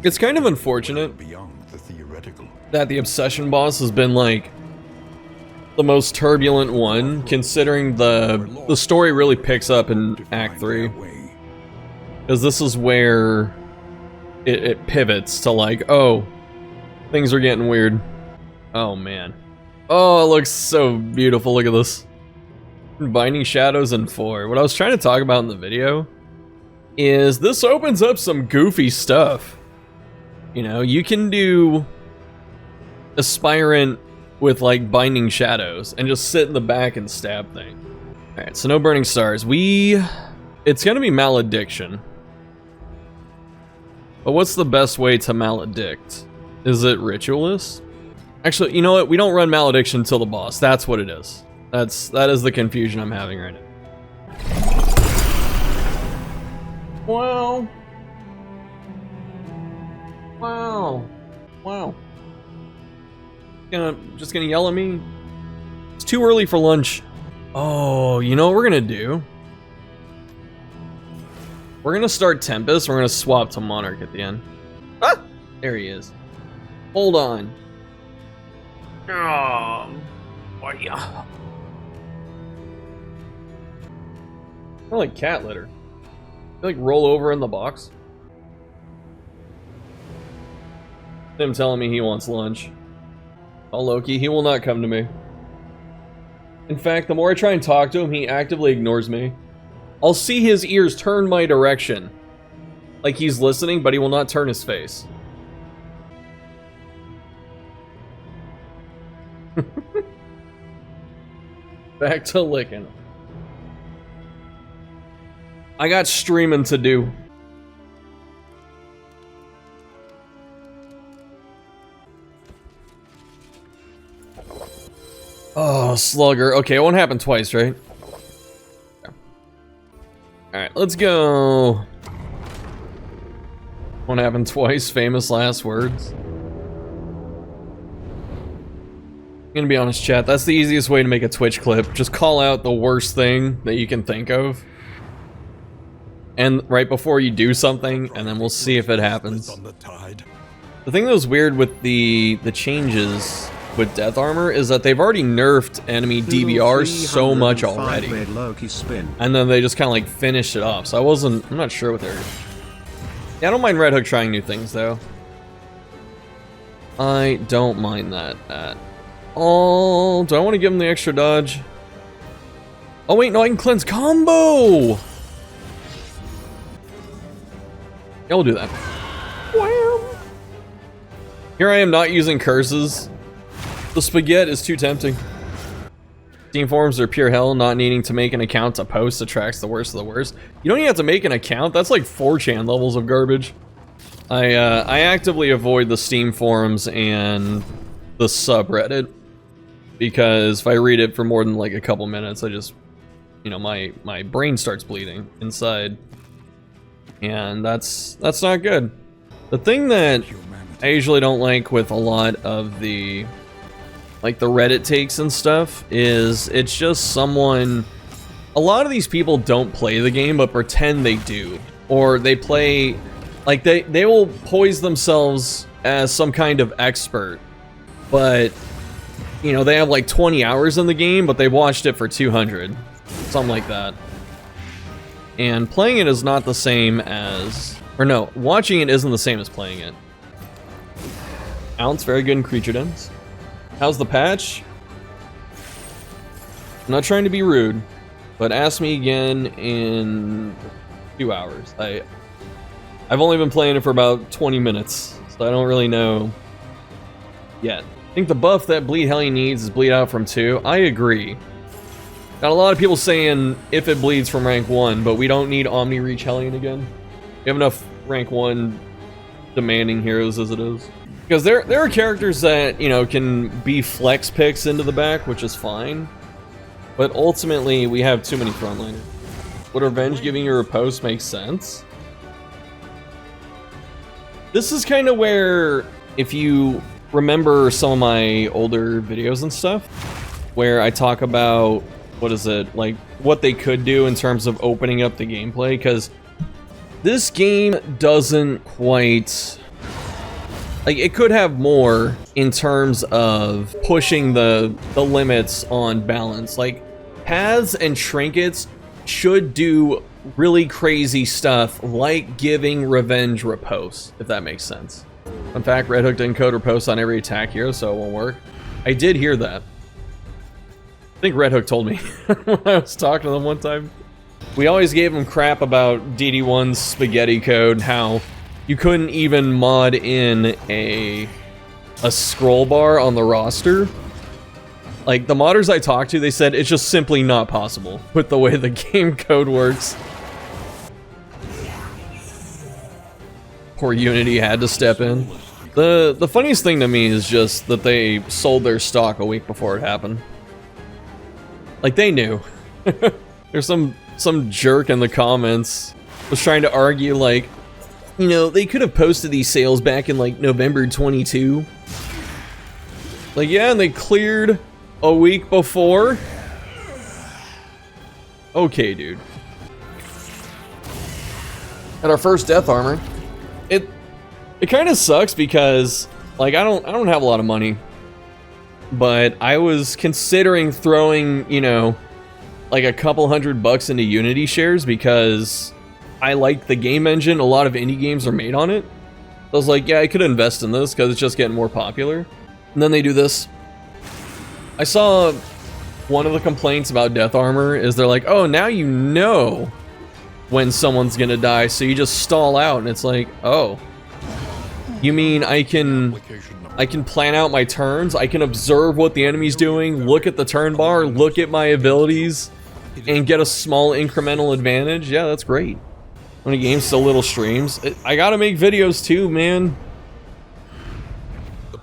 It's kind of unfortunate that the Obsession boss has been like the most turbulent one, considering the story really picks up in Act 3. Because this is where it pivots to like, oh, things are getting weird. Oh man. Oh, it looks so beautiful. Look at this. Binding Shadows in 4. What I was trying to talk about in the video is this opens up some goofy stuff. You know, you can do Aspirant with like Binding Shadows and just sit in the back and stab things. Alright, so no Burning Stars. It's gonna be Malediction. But what's the best way to maledict? Is it Ritualist? Actually, you know what? We don't run Malediction until the boss. That's what it is. That is the confusion I'm having right now. Wow. Wow. Wow. Just gonna yell at me? It's too early for lunch. Oh, you know what we're gonna do? We're gonna start Tempest. We're gonna swap to Monarch at the end. Ah! There he is. Hold on. Oh, what are you? I like cat litter. You like roll over in the box. Him telling me he wants lunch. Oh, Loki, he will not come to me. In fact, the more I try and talk to him, he actively ignores me. I'll see his ears turn my direction. Like he's listening, but he will not turn his face. Back to licking. I got streaming to do. Oh, Slugger. Okay, it won't happen twice, right? Alright, let's go. Won't happen twice. Famous last words. I'm gonna be honest, chat. That's the easiest way to make a Twitch clip. Just call out the worst thing that you can think of. And right before you do something, and then we'll see if it happens. The thing that was weird with the changes with Death Armor is that they've already nerfed enemy DBRs so much already. And then they just kind of like finished it off. So I'm not sure what they're... Yeah, I don't mind Red Hook trying new things though. I don't mind that at all. Do I want to give him the extra dodge? Oh wait, no, I can cleanse combo! Yeah, we'll do that. Wow. Here I am not using curses. The spaghetti is too tempting. Steam forums are pure hell. Not needing to make an account to post attracts the worst of the worst. You don't even have to make an account. That's like 4chan levels of garbage. I actively avoid the Steam forums and the subreddit because if I read it for more than like a couple minutes, I just, you know, my brain starts bleeding inside, and that's not good. The thing that I usually don't like with a lot of the like the Reddit takes and stuff is it's just someone, a lot of these people don't play the game but pretend they do, or they play like they will poise themselves as some kind of expert, but you know, they have like 20 hours in the game but they've watched it for 200, something like that. And playing it is not the same as, or no, watching it isn't the same as playing it. Ounce, very good in creature dens. How's the patch? I'm not trying to be rude, but ask me again in 2 hours. I've only been playing it for about 20 minutes, so I don't really know yet. I think the buff that Bleed Helly needs is Bleed Out from 2. I agree. Got a lot of people saying if it bleeds from rank 1, but we don't need Omni Reach Hellion again. We have enough rank 1 demanding heroes as it is. Because there are characters that, you know, can be flex picks into the back, which is fine. But ultimately, we have too many frontliners. Would Revenge giving you a post make sense? This is kind of where, if you remember some of my older videos and stuff, where I talk about, what is it, like, what they could do in terms of opening up the gameplay, because this game doesn't quite Like, it could have more in terms of pushing the limits on balance. Like, paths and trinkets should do really crazy stuff, like giving revenge riposte, if that makes sense. In fact, Red Hook didn't code riposte on every attack hero, so it won't work. I did hear that. I think Red Hook told me when I was talking to them one time. We always gave him crap about DD1's spaghetti code, how you couldn't even mod in a scroll bar on the roster. Like, the modders I talked to, they said it's just simply not possible with the way the game code works. Poor Unity had to step in. The funniest thing to me is just that they sold their stock a week before it happened. Like, they knew. There's some jerk in the comments was trying to argue, like, you know, they could have posted these sales back in, like, November 22. Like, yeah, and they cleared a week before? Okay, dude. At our first death armor. It kind of sucks because, like, I don't have a lot of money. But I was considering throwing, you know, like a couple $100 into Unity shares because I like the game engine. A lot of indie games are made on it. I was like, yeah, I could invest in this because it's just getting more popular. And then they do this. I saw one of the complaints about Death Armor is they're like, oh, now you know when someone's gonna die, so you just stall out. And it's like, oh, you mean I can plan out my turns, I can observe what the enemy's doing, look at the turn bar, look at my abilities, and get a small incremental advantage? Yeah, that's great. When a game's still little streams. I gotta make videos too, man.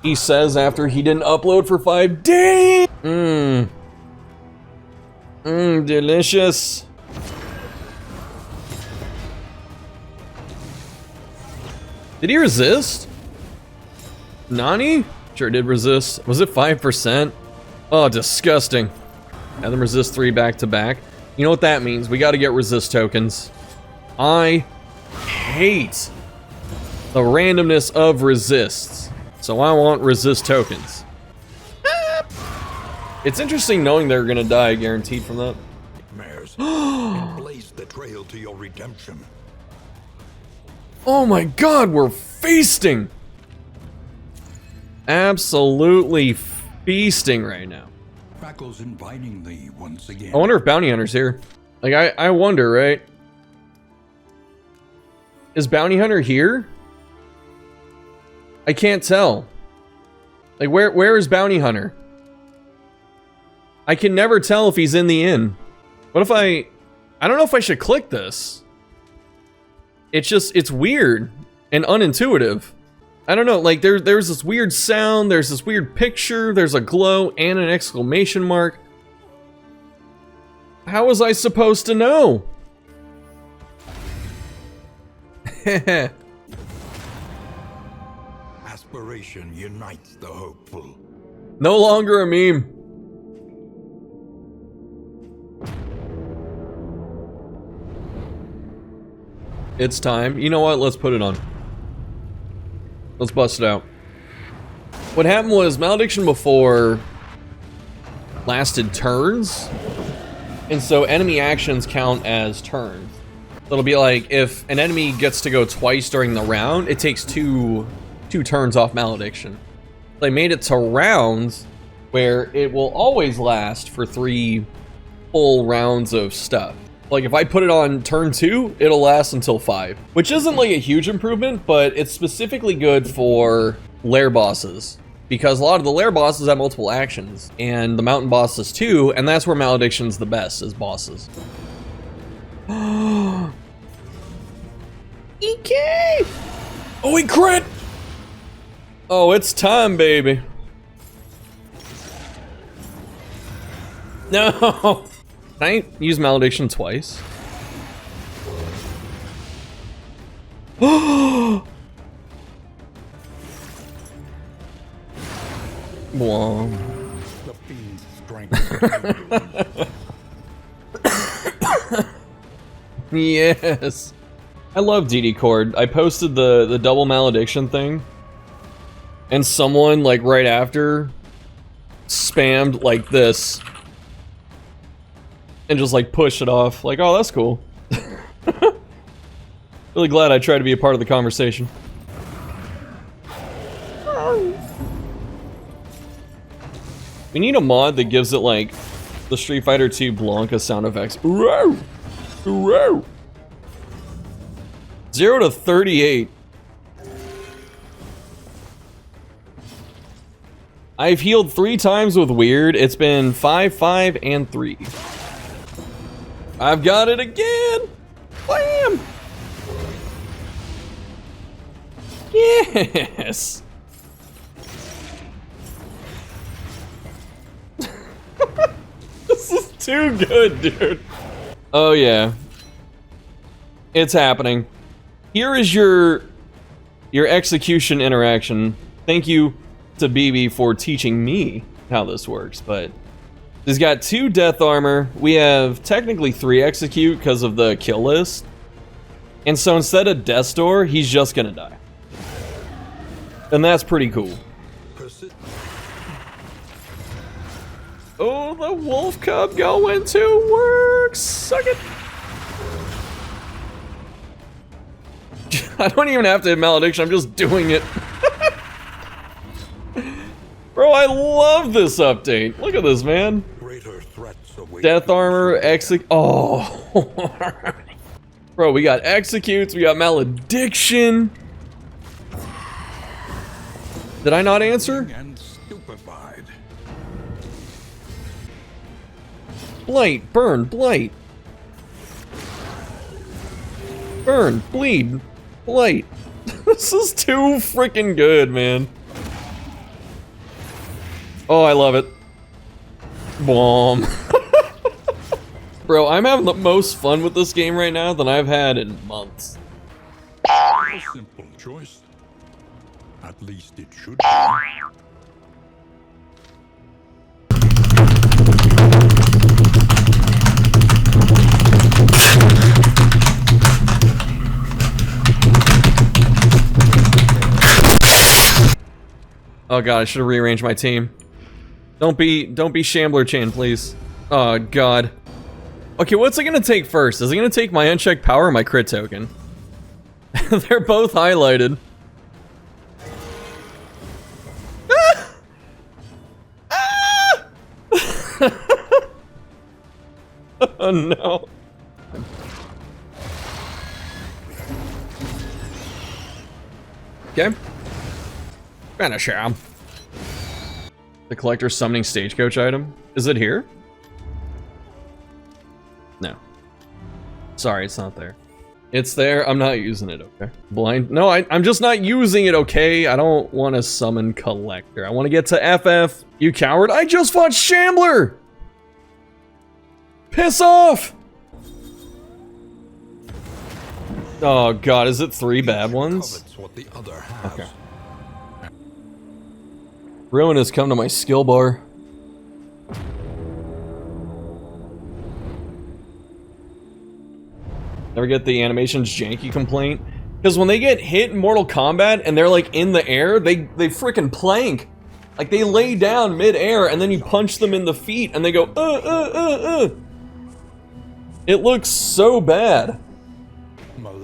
He says after he didn't upload for 5 days. Delicious. Did he resist? Nani? Sure did resist. Was it 5%? Oh, disgusting. Have them resist 3 back to back. You know what that means? We gotta get resist tokens. I hate the randomness of resists. So I want resist tokens. It's interesting knowing they're gonna die guaranteed from that. Mares, blaze the trail to your redemption. Oh my god, we're feasting! Absolutely feasting right now. Crackle's inviting thee once again. I wonder if Bounty Hunter's here. Like, I wonder, right? Is Bounty Hunter here? I can't tell. Like, where is Bounty Hunter? I can never tell if he's in the inn. What if I don't know if I should click this. It's weird and unintuitive. I don't know, like there's this weird sound, there's this weird picture, there's a glow and an exclamation mark. How was I supposed to know? Aspiration unites the hopeful. No longer a meme. It's time. You know what? Let's put it on. Let's bust it out. What happened was Malediction before lasted turns, and so enemy actions count as turns. It'll be like if an enemy gets to go twice during the round, it takes two turns off Malediction. They made it to rounds where it will always last for 3 full rounds of stuff. Like if I put it on turn 2, it'll last until 5, which isn't like a huge improvement, but it's specifically good for Lair bosses because a lot of the Lair bosses have multiple actions and the mountain bosses too, and that's where Malediction's the best, is bosses. EK! Oh, he crit! Oh, it's time, baby. No! Can I use Malediction twice? Whoa. The fiend's strength. Yes. I love DD Cord. I posted the double Malediction thing. and someone like right after spammed like this and just like pushed it off. Like, oh, that's cool. Really glad I tried to be a part of the conversation. We need a mod that gives it like the Street Fighter 2 Blanca sound effects. Ooh, ooh. 0 to 38. I've healed 3 times with weird. It's been 5, 5, and 3. I've got it again. Bam! Yes. This is too good, dude. Oh yeah. It's happening. Here is your execution interaction. Thank you to BB for teaching me how this works, but he's got 2 death armor. We have technically 3 execute because of the kill list. And so instead of death's door, he's just gonna die. And that's pretty cool. Oh, the wolf cub going to work. Suck it. I don't even have to hit malediction, I'm just doing it. Bro, I love this update. Look at this, man. Greater threats await. Death armor, oh. Bro, we got executes, we got malediction. Did I not answer? And stupefied. Blight, burn, blight. Burn, bleed, blight. This is too freaking good, man. Oh, I love it. Boom. Bro, I'm having the most fun with this game right now than I've had in months. A simple choice. At least it should be. Oh god, I should have rearranged my team. Don't be Shambler Chain, please. Oh god. Okay, what's it gonna take first? Is it gonna take my unchecked power or my crit token? They're both highlighted. Ah! Ah! Oh no. Okay. Finish him. The collector summoning stagecoach item. Is it here? No. Sorry, it's not there. It's there. I'm not using it, okay? Blind. No, I'm just not using it, okay? I don't want to summon collector. I want to get to FF. You coward. I just fought Shambler! Piss off! Oh god, is it 3 bad ones? What the other has. Okay. Ruin has come to my skill bar. Never get the animations janky complaint? Because when they get hit in Mortal Kombat and they're like in the air, they freaking plank. Like they lay down mid-air and then you punch them in the feet and they go, It looks so bad.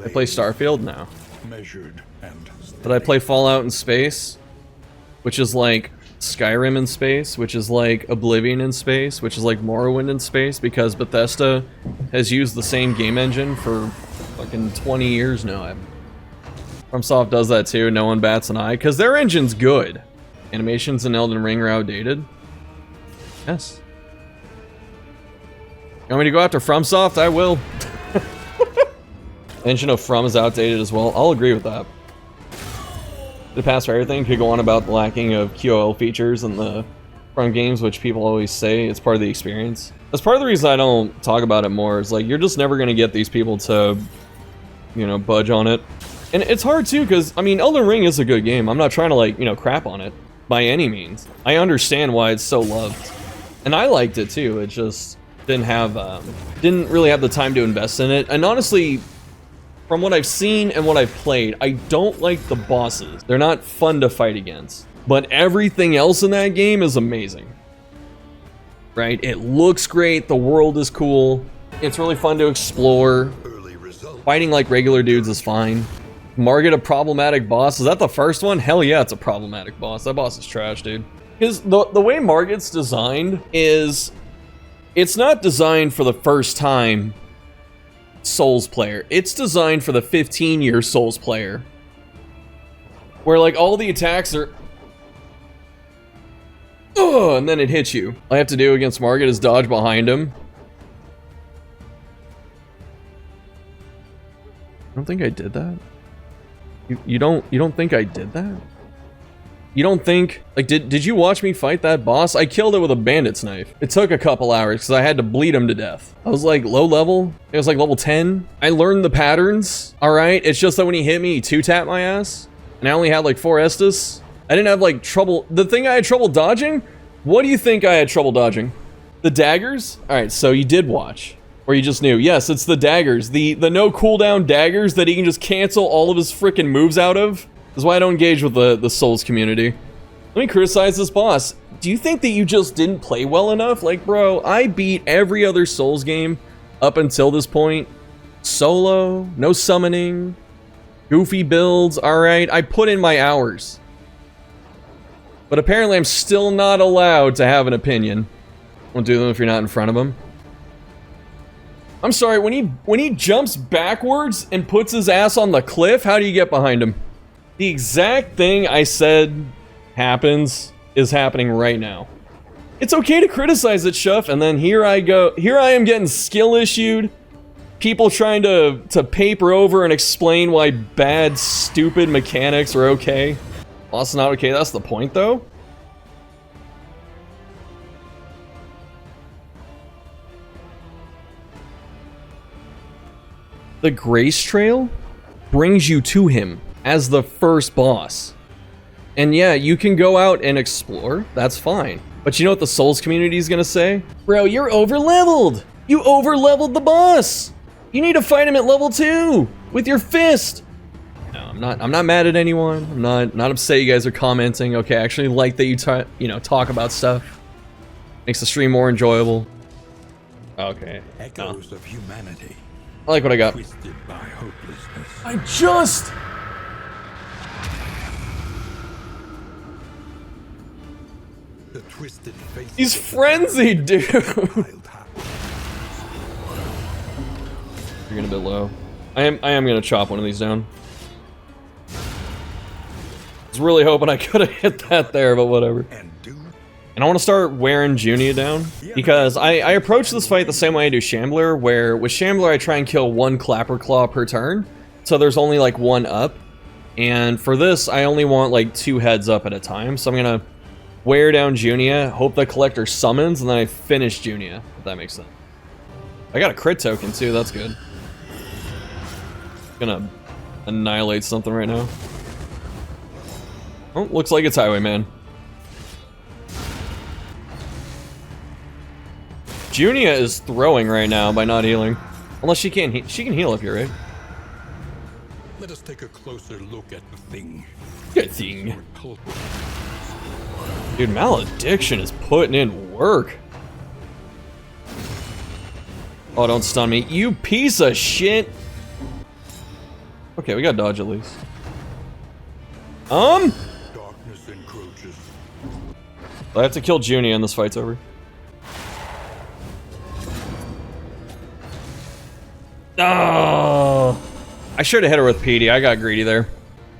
I play Starfield now. Measured and But I play Fallout in space, which is like Skyrim in space, which is like Oblivion in space, which is like Morrowind in space, because Bethesda has used the same game engine for fucking 20 years now. FromSoft does that too, no one bats an eye, because their engine's good. Animations in Elden Ring are outdated. Yes. You want me to go after FromSoft? I will. Engine of From is outdated as well. I'll agree with that. The pass for everything could go on about the lacking of QOL features in the From games, which people always say it's part of the experience. That's part of the reason I don't talk about it more, is like, you're just never gonna get these people to, you know, budge on it. And it's hard too, because, I mean, Elden Ring is a good game. I'm not trying to, like, you know, crap on it by any means. I understand why it's so loved. And I liked it too, it just didn't really have the time to invest in it. And honestly, from what I've seen and what I've played, I don't like the bosses. They're not fun to fight against. But everything else in that game is amazing. Right? It looks great, the world is cool, it's really fun to explore. Fighting like regular dudes is fine. Margit a problematic boss? Is that the first one? Hell yeah, it's a problematic boss. That boss is trash, dude. Because the way Margit's designed is, it's not designed for the first time Souls player. It's designed for the 15-year Souls player. Where like all the attacks are, oh, and then it hits you. All I have to do against Margit is dodge behind him. I don't think I did that. You don't think I did that? You don't think, like, did you watch me fight that boss? I killed it with a bandit's knife. It took a couple hours because I had to bleed him to death. I was like low level. It was like level 10. I learned the patterns. All right. It's just that when he hit me, he 2-tapped my ass. And I only had like 4 Estus. I didn't have like trouble. The thing I had trouble dodging? What do you think I had trouble dodging? The daggers? All right. So you did watch. Or you just knew. Yes, it's the daggers. The no cooldown daggers that he can just cancel all of his freaking moves out of. That's why I don't engage with the Souls community. Let me criticize this boss. Do you think that you just didn't play well enough? Like, bro, I beat every other Souls game up until this point. Solo, no summoning, goofy builds, alright? I put in my hours. But apparently I'm still not allowed to have an opinion. Won't do them if you're not in front of him. I'm sorry, when he jumps backwards and puts his ass on the cliff, how do you get behind him? The exact thing I said happens is happening right now. It's okay to criticize it, Shuff, and then here I go. Here I am getting skill issued. People trying to paper over and explain why bad, stupid mechanics are okay. Boss is not okay, that's the point though. The Grace Trail brings you to him as the first boss. And yeah, you can go out and explore, that's fine. But you know what the Souls community is gonna say? Bro, you're over-leveled! You over-leveled the boss! You need to fight him at level 2 with your fist! No, I'm not mad at anyone. I'm not upset you guys are commenting. Okay, I actually like that you talk about stuff. Makes the stream more enjoyable. Okay. Echoes of humanity. I like what I got. Twisted by hopelessness. I just... The twisted face. He's frenzied, dude. You're gonna be low. I am gonna chop one of these down. I was really hoping I could have hit that there, but whatever. And I want to start wearing Junia down, because I approach this fight the same way I do Shambler, where with Shambler I try and kill 1 Clapper Claw per turn, so there's only like 1 up. And for this, I only want like 2 heads up at a time, so I'm gonna wear down Junia, hope the Collector summons, and then I finish Junia, if that makes sense. I got a crit token too, that's good. Gonna annihilate something right now. Oh, looks like it's Highwayman. Junia is throwing right now by not healing. Unless she can heal up here, right? Let us take a closer look at the thing. Good thing. Dude, Malediction is putting in work. Oh, don't stun me. You piece of shit. Okay, we got dodge at least. Darkness encroaches. I have to kill Junia and this fight's over. Oh, I should have hit her with PD. I got greedy there.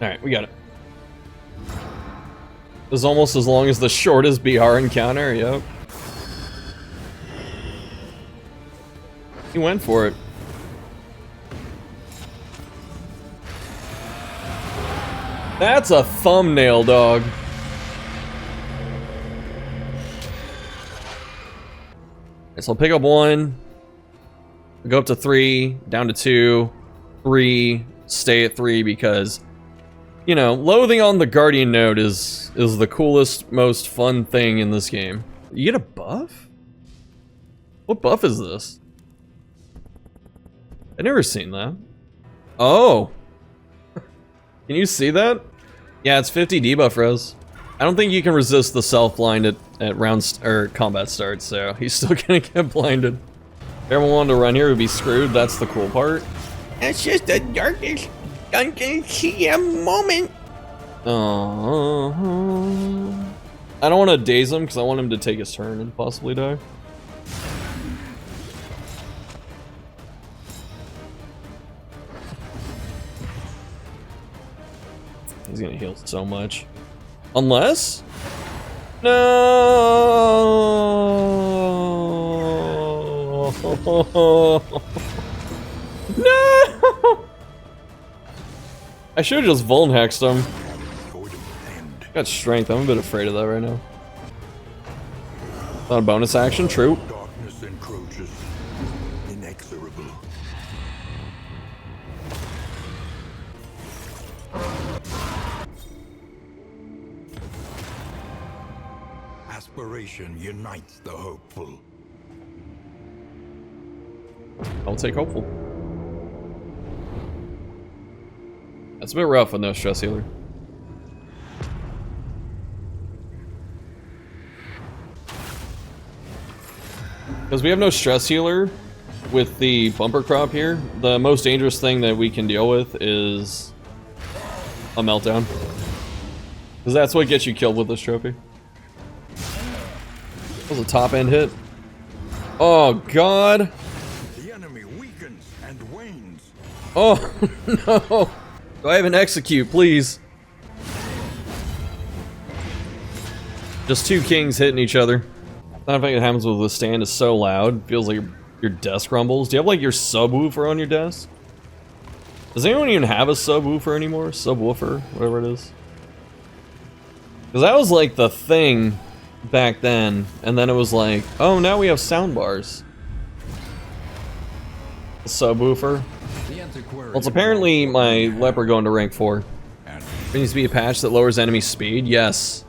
Alright, we got it. It was almost as long as the shortest BR encounter, yep. He went for it. That's a thumbnail, dog. Okay, so I'll pick up 1. Go up to 3, down to 2, 3, stay at 3 because, you know, loathing on the Guardian node is the coolest, most fun thing in this game. You get a buff? What buff is this? I've never seen that. Oh! Can you see that? Yeah, it's 50 debuff res. I don't think you can resist the self-blind at or combat start, so he's still gonna get blinded. If everyone wanted to run here, would be screwed. That's the cool part. It's just the darkest dungeon CM moment. I don't want to daze him because I want him to take his turn and possibly die. He's gonna heal so much. Unless... No! No! I should have just Vuln hexed him. Got strength, I'm a bit afraid of that right now. Not a bonus action, true. Darkness encroaches, inexorable. Aspiration unites the hopeful. I'll take hopeful. That's a bit rough with no stress healer. Because we have no stress healer with the bumper crop here, the most dangerous thing that we can deal with is a meltdown. Because that's what gets you killed with this trophy. That was a top end hit. Oh god. The enemy weakens and wanes. Oh no. Do I have an execute, please? Just two kings hitting each other. Not if it happens with the stand is so loud. Feels like your desk rumbles. Do you have like your subwoofer on your desk? Does anyone even have a subwoofer anymore? Subwoofer, whatever it is. Because that was like the thing back then, and then it was like, oh, now we have sound bars. A subwoofer. Well, it's apparently my leper going to rank 4. There needs to be a patch that lowers enemy speed. Yes.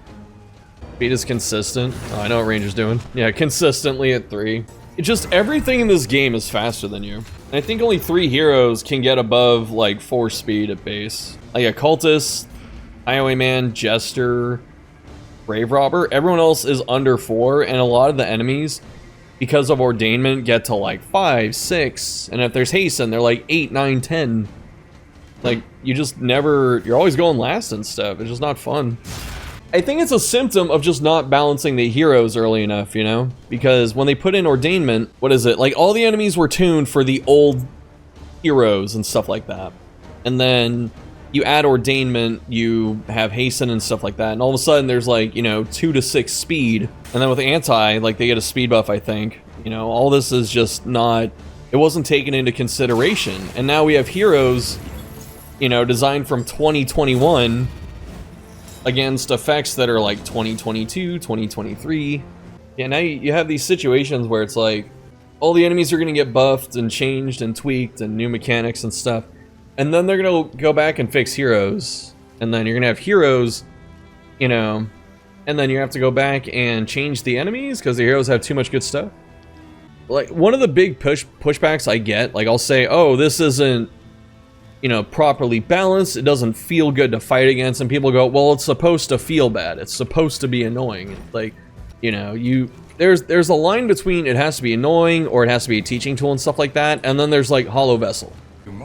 Speed is consistent. Oh, I know what Ranger's doing. Yeah, consistently at 3. It's just everything in this game is faster than you. And I think only 3 heroes can get above like 4 speed at base. Like Occultist, Highwayman, Jester, Grave Robber. Everyone else is under 4, and a lot of the enemies, because of Ordainment, get to like 5, 6. And if there's Hasten, they're like 8, 9, 10. Like, you just never... You're always going last and stuff. It's just not fun. I think it's a symptom of just not balancing the heroes early enough, you know? Because when they put in Ordainment, what is it? Like, all the enemies were tuned for the old heroes and stuff like that. And then you add Ordainment, you have Hasten and stuff like that, and all of a sudden there's like, you know, 2 to 6 speed. And then with Anti, like, they get a speed buff, I think. You know, all this is just not... It wasn't taken into consideration. And now we have heroes, you know, designed from 2021... against effects that are like 2022, 2023. Yeah, now you have these situations where it's like, all the enemies are going to get buffed and changed and tweaked and new mechanics and stuff. And then they're going to go back and fix heroes. And then you're going to have heroes, you know, and then you have to go back and change the enemies because the heroes have too much good stuff. Like, one of the big pushbacks I get, like, I'll say, oh, this isn't, you know, properly balanced, it doesn't feel good to fight against, and people go, well, it's supposed to feel bad, it's supposed to be annoying. Like, you know, there's a line between it has to be annoying or it has to be a teaching tool and stuff like that, and then there's like Hollow Vessel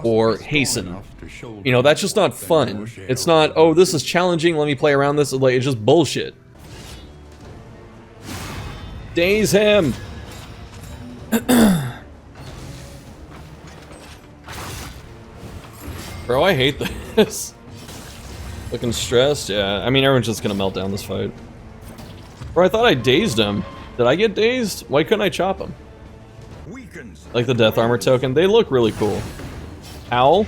or Hasten. You know, that's just not fun. It's not, oh, this is challenging, let me play around this. Like, it's just bullshit. Daze him. Bro, I hate this. Looking stressed? Yeah, I mean, everyone's just gonna melt down this fight. Bro, I thought I dazed him. Did I get dazed? Why couldn't I chop him? Like the death armor token. They look really cool. Owl?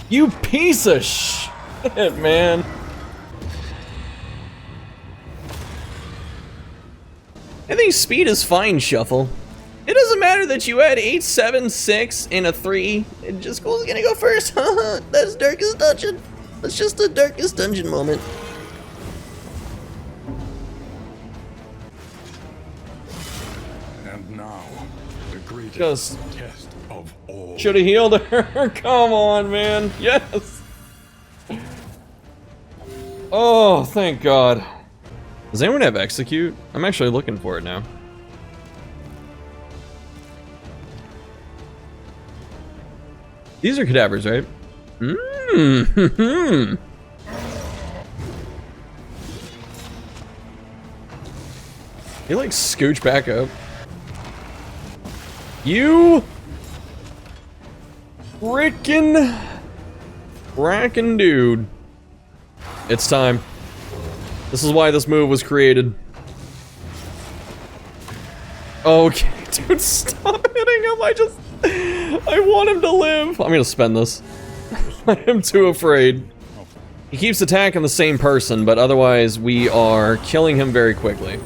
You piece of shit, man. I think speed is fine, Shuffle. It doesn't matter that you had 8, 7, 6, and a 3. It just goes gonna go first. That's darkest dungeon. That's just the darkest dungeon moment. And now, the greatest Just test of all. should have healed her. Come on, man. Yes. Oh, thank God. Does anyone have execute? I'm actually looking for it now. These are cadavers, right? Mmm. He like scooch back up. You frickin' dude. It's time. This is why this move was created. Okay, dude, stop hitting him. I want him to live. I'm gonna spend this. I am too afraid. He keeps attacking the same person, but otherwise we are killing him very quickly.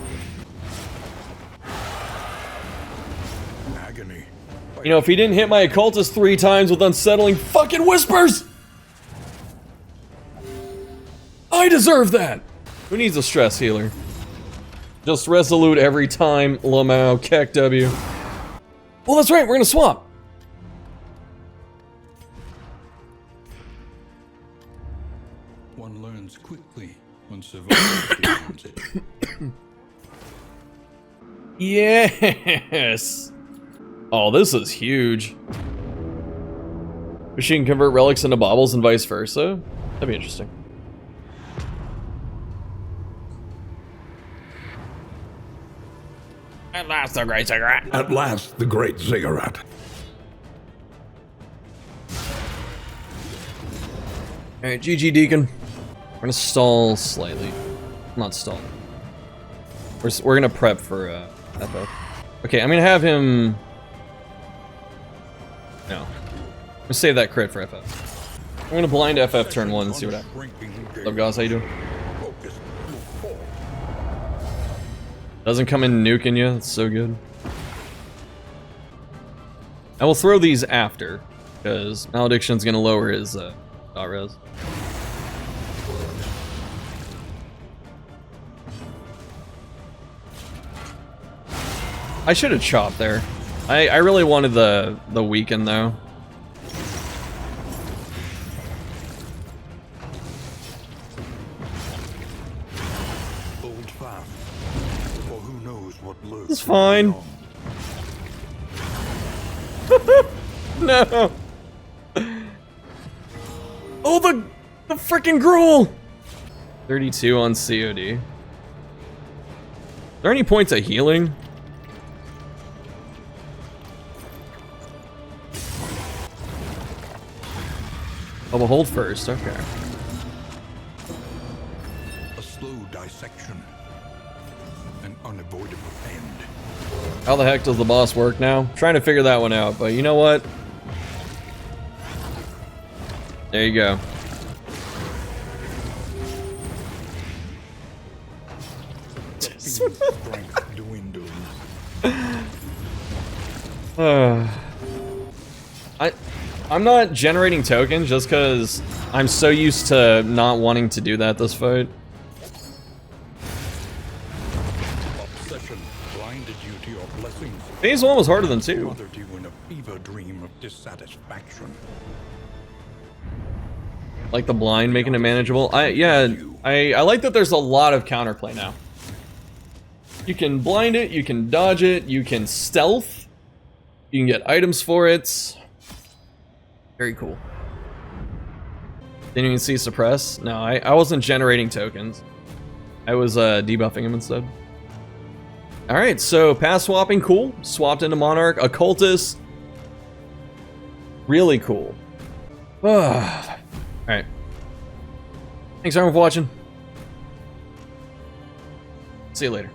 Agony. You know, if he didn't hit my occultist 3 times with unsettling fucking whispers, I deserve that. Who needs a stress healer? Just resolute every time, Lamau, Keck W. Well, that's right, we're gonna swap. One learns quickly when survival demands it. Yes. Oh, this is huge. Machine can convert relics into baubles and vice versa. That'd be interesting. At last, the great cigarette. At last, the great cigarette. Alright, GG Deacon. We're gonna stall slightly. Not stall. We're gonna prep for FF. Okay, I'm gonna have him... No. I'm gonna save that crit for FF. I'm gonna blind FF turn 1 and see what happens. What's up, guys? How you doing? Doesn't come in nuking you. That's so good. I will throw these after, because Malediction's gonna lower his dot res. I should have chopped there. I really wanted the weaken though. Hold fast, for who knows what lurks. It's fine. No. Oh, the freaking gruel. 32 on COD. Are there any points of healing? Oh, we'll hold first. Okay. A slow dissection. An unavoidable end. How the heck does the boss work now? I'm trying to figure that one out, but you know what? There you go. Strength dwindles. I'm not generating tokens just because I'm so used to not wanting to do that this fight. Obsession blinded you to your blessings. Phase 1 was harder than 2. Smothered you in a fever dream of dissatisfaction. Like the blind making it manageable. I like that there's a lot of counterplay now. You can blind it, you can dodge it, you can stealth, you can get items for it. Very cool. Then you can see suppress. No, I wasn't generating tokens. I was debuffing him instead. Alright, so pass swapping, cool. Swapped into Monarch. Occultist. Really cool. Alright. Thanks everyone for watching. See you later.